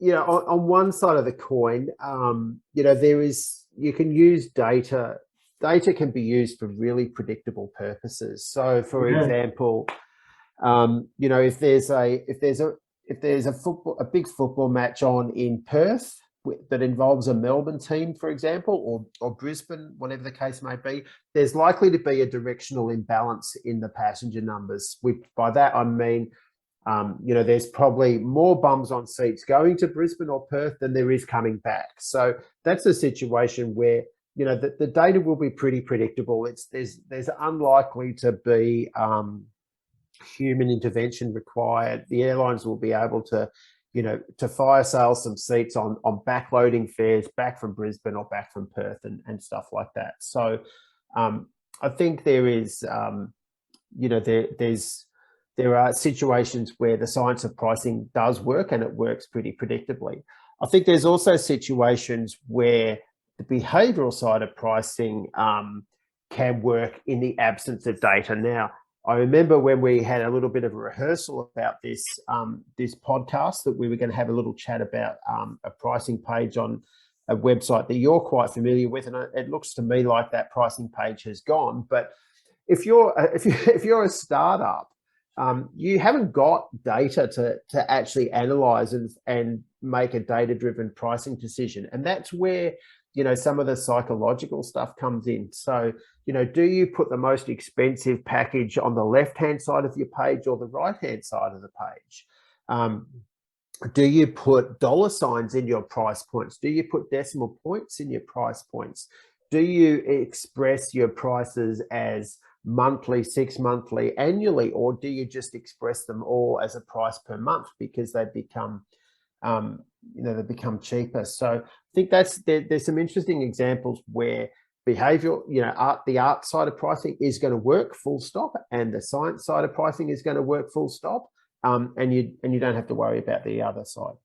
on one side of the coin, you can use data. Data can be used for really predictable purposes. So, for Okay. example, if there's a big football match on in Perth that involves a Melbourne team, for example, or Brisbane, whatever the case may be, there's likely to be a directional imbalance in the passenger numbers. By that I mean, there's probably more bums on seats going to Brisbane or Perth than there is coming back. So that's a situation where the data will be pretty predictable. There's unlikely to be human intervention required. The airlines will be able to, to fire sale some seats on backloading fares back from Brisbane or back from Perth and stuff like that. So I think there is, there are situations where the science of pricing does work and it works pretty predictably. I think there's also situations where the behavioral side of pricing can work in the absence of data. Now, I remember when we had a little bit of a rehearsal about this podcast, that we were going to have a little chat about a pricing page on a website that you're quite familiar with, and it looks to me like that pricing page has gone. But if you're a startup, you haven't got data to actually analyze and make a data-driven pricing decision, and that's where some of the psychological stuff comes in. So, do you put the most expensive package on the left-hand side of your page or the right-hand side of the page? Do you put dollar signs in your price points? Do you put decimal points in your price points? Do you express your prices as monthly, 6 monthly, annually, or do you just express them all as a price per month because they become they become cheaper? So I think there's some interesting examples where behavioral, the art side of pricing is going to work full stop, and the science side of pricing is going to work full stop, and you don't have to worry about the other side.